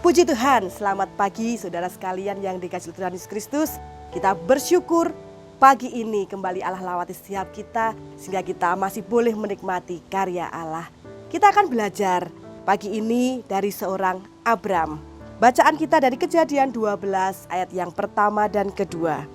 Puji Tuhan, selamat pagi saudara sekalian yang dikasihi Tuhan Yesus Kristus. Kita bersyukur pagi ini kembali Allah lawati setiap kita sehingga kita masih boleh menikmati karya Allah. Kita akan belajar pagi ini dari seorang Abram. Bacaan kita dari Kejadian 12 ayat yang pertama dan kedua.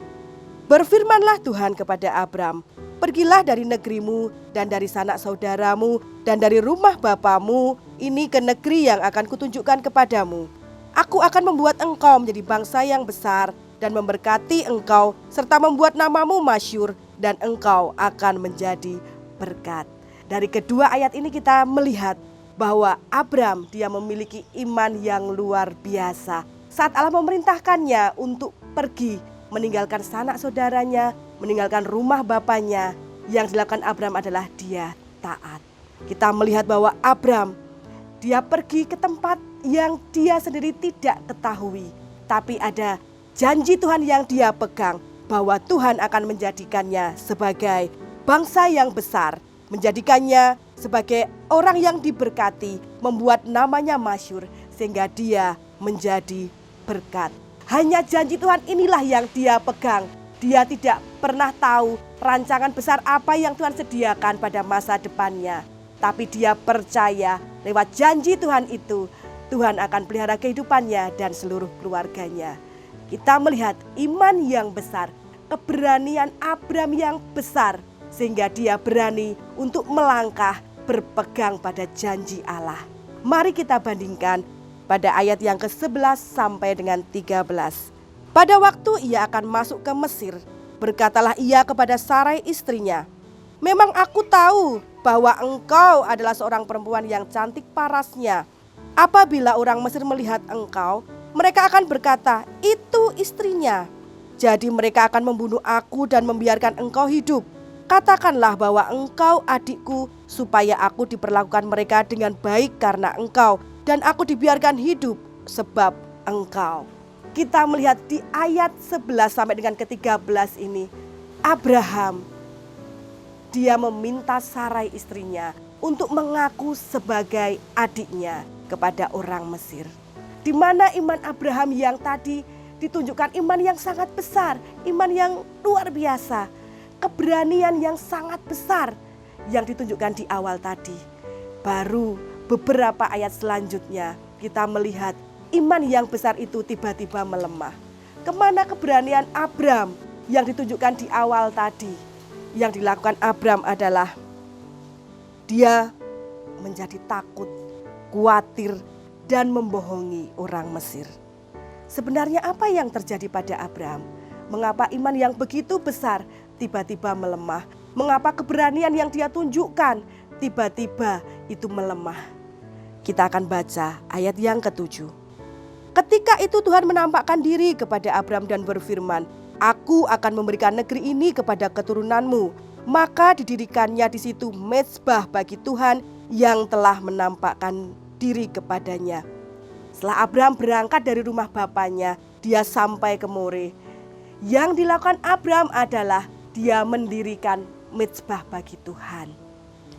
Berfirmanlah Tuhan kepada Abram, pergilah dari negerimu dan dari sanak saudaramu dan dari rumah bapamu ini ke negeri yang akan kutunjukkan kepadamu. Aku akan membuat engkau menjadi bangsa yang besar dan memberkati engkau serta membuat namamu masyhur dan engkau akan menjadi berkat. Dari kedua ayat ini kita melihat bahwa Abram dia memiliki iman yang luar biasa. Saat Allah memerintahkannya untuk pergi meninggalkan sanak saudaranya, meninggalkan rumah bapaknya, yang dilakukan Abram adalah dia taat. Kita melihat bahwa Abram dia pergi ke tempat yang dia sendiri tidak ketahui. Tapi ada janji Tuhan yang dia pegang bahwa Tuhan akan menjadikannya sebagai bangsa yang besar. Menjadikannya sebagai orang yang diberkati, membuat namanya masyhur sehingga dia menjadi berkat. Hanya janji Tuhan inilah yang dia pegang. Dia tidak pernah tahu rancangan besar apa yang Tuhan sediakan pada masa depannya. Tapi dia percaya lewat janji Tuhan itu, Tuhan akan pelihara kehidupannya dan seluruh keluarganya. Kita melihat iman yang besar, keberanian Abram yang besar, sehingga dia berani untuk melangkah berpegang pada janji Allah. Mari kita bandingkan pada ayat yang ke-11 sampai dengan 13. Pada waktu ia akan masuk ke Mesir, berkatalah ia kepada Sarai istrinya, memang aku tahu bahwa engkau adalah seorang perempuan yang cantik parasnya. Apabila orang Mesir melihat engkau, mereka akan berkata, itu istrinya. Jadi mereka akan membunuh aku dan membiarkan engkau hidup. Katakanlah bahwa engkau adikku, supaya aku diperlakukan mereka dengan baik karena engkau, dan aku dibiarkan hidup sebab engkau. Kita melihat di ayat 11 sampai dengan ke-13 ini, Abraham dia meminta Sarai istrinya untuk mengaku sebagai adiknya kepada orang Mesir. Di mana iman Abraham yang tadi ditunjukkan iman yang sangat besar, iman yang luar biasa, keberanian yang sangat besar yang ditunjukkan di awal tadi. Baru beberapa ayat selanjutnya kita melihat iman yang besar itu tiba-tiba melemah. Kemana keberanian Abram yang ditunjukkan di awal tadi? Yang dilakukan Abram adalah dia menjadi takut, khawatir, dan membohongi orang Mesir. Sebenarnya apa yang terjadi pada Abram? Mengapa iman yang begitu besar tiba-tiba melemah? Mengapa keberanian yang dia tunjukkan tiba-tiba itu melemah? Kita akan baca ayat yang ke-7. Ketika itu Tuhan menampakkan diri kepada Abram dan berfirman, aku akan memberikan negeri ini kepada keturunanmu. Maka didirikannya di situ mezbah bagi Tuhan yang telah menampakkan diri kepadanya. Setelah Abram berangkat dari rumah bapaknya, dia sampai ke More. Yang dilakukan Abram adalah dia mendirikan mezbah bagi Tuhan.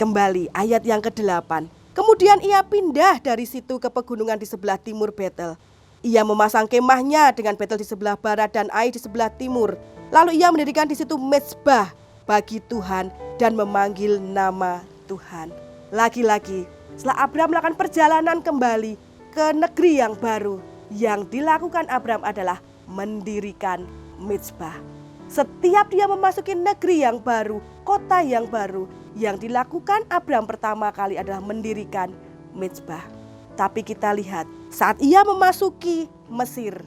Kembali ayat yang ke-8. Kemudian ia pindah dari situ ke pegunungan di sebelah timur Betel. Ia memasang kemahnya dengan Betel di sebelah barat dan Ai di sebelah timur. Lalu ia mendirikan di situ mezbah bagi Tuhan dan memanggil nama Tuhan. Lagi-lagi setelah Abram melakukan perjalanan kembali ke negeri yang baru, yang dilakukan Abram adalah mendirikan mezbah. Setiap dia memasuki negeri yang baru, kota yang baru, yang dilakukan Abram pertama kali adalah mendirikan mezbah. Tapi kita lihat saat ia memasuki Mesir,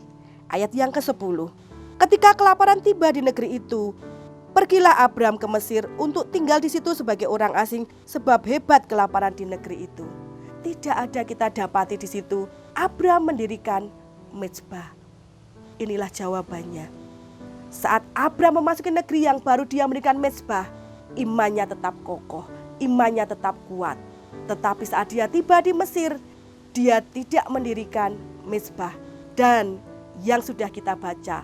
ayat yang ke-10. Ketika kelaparan tiba di negeri itu, pergilah Abram ke Mesir untuk tinggal di situ sebagai orang asing sebab hebat kelaparan di negeri itu. Tidak ada kita dapati di situ Abram mendirikan mezbah. Inilah jawabannya. Saat Abram memasuki negeri yang baru dia mendirikan mezbah, imannya tetap kokoh, imannya tetap kuat. Tetapi saat dia tiba di Mesir, dia tidak mendirikan mezbah. Dan yang sudah kita baca,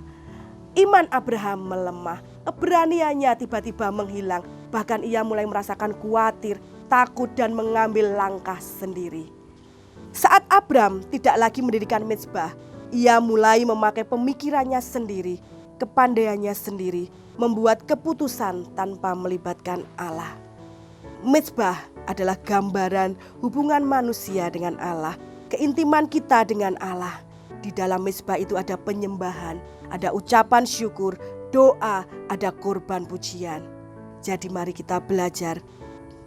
iman Abraham melemah, keberaniannya tiba-tiba menghilang. Bahkan ia mulai merasakan khawatir, takut dan mengambil langkah sendiri. Saat Abram tidak lagi mendirikan mezbah, ia mulai memakai pemikirannya sendiri, kepandaiannya sendiri, membuat keputusan tanpa melibatkan Allah. Mezbah adalah gambaran hubungan manusia dengan Allah, keintiman kita dengan Allah. Di dalam mezbah itu ada penyembahan, ada ucapan syukur, doa, ada korban pujian. Jadi mari kita belajar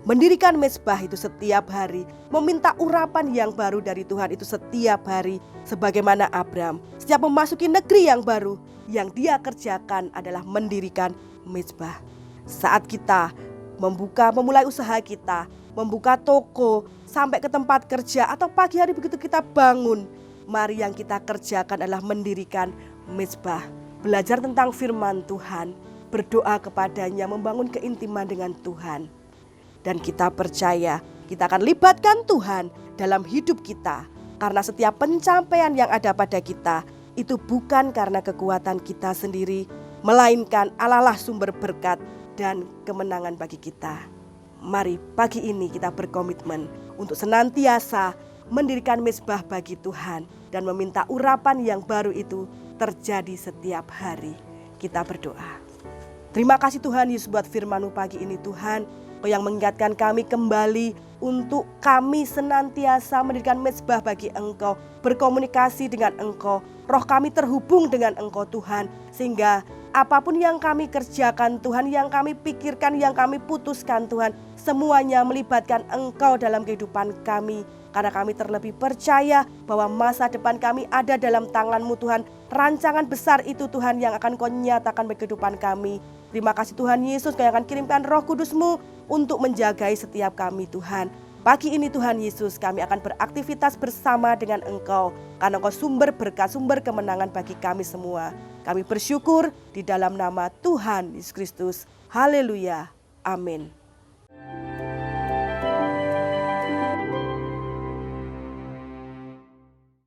mendirikan mezbah itu setiap hari, meminta urapan yang baru dari Tuhan itu setiap hari. Sebagaimana Abram, setiap memasuki negeri yang baru, yang dia kerjakan adalah mendirikan mezbah. Saat kita memulai usaha kita, membuka toko, sampai ke tempat kerja, atau pagi hari begitu kita bangun, mari yang kita kerjakan adalah mendirikan mezbah. Belajar tentang firman Tuhan, berdoa kepadanya, membangun keintiman dengan Tuhan. Dan kita percaya kita akan libatkan Tuhan dalam hidup kita. Karena setiap pencapaian yang ada pada kita itu bukan karena kekuatan kita sendiri, melainkan Allah lah sumber berkat dan kemenangan bagi kita. Mari pagi ini kita berkomitmen untuk senantiasa mendirikan mezbah bagi Tuhan dan meminta urapan yang baru itu terjadi setiap hari. Kita berdoa. Terima kasih Tuhan Yesus buat firman-Mu pagi ini Tuhan. Kau yang mengingatkan kami kembali untuk kami senantiasa mendirikan mezbah bagi Engkau, berkomunikasi dengan Engkau, roh kami terhubung dengan Engkau Tuhan, sehingga apapun yang kami kerjakan Tuhan, yang kami pikirkan, yang kami putuskan Tuhan, semuanya melibatkan Engkau dalam kehidupan kami. Karena kami terlebih percaya bahwa masa depan kami ada dalam tangan-Mu Tuhan. Rancangan besar itu Tuhan yang akan Kau nyatakan bagi kehidupan kami. Terima kasih Tuhan Yesus, Kau yang akan kirimkan Roh Kudus-Mu untuk menjagai setiap kami Tuhan. Pagi ini Tuhan Yesus, kami akan beraktivitas bersama dengan Engkau. Karena Engkau sumber berkat, sumber kemenangan bagi kami semua. Kami bersyukur di dalam nama Tuhan Yesus Kristus. Haleluya. Amin.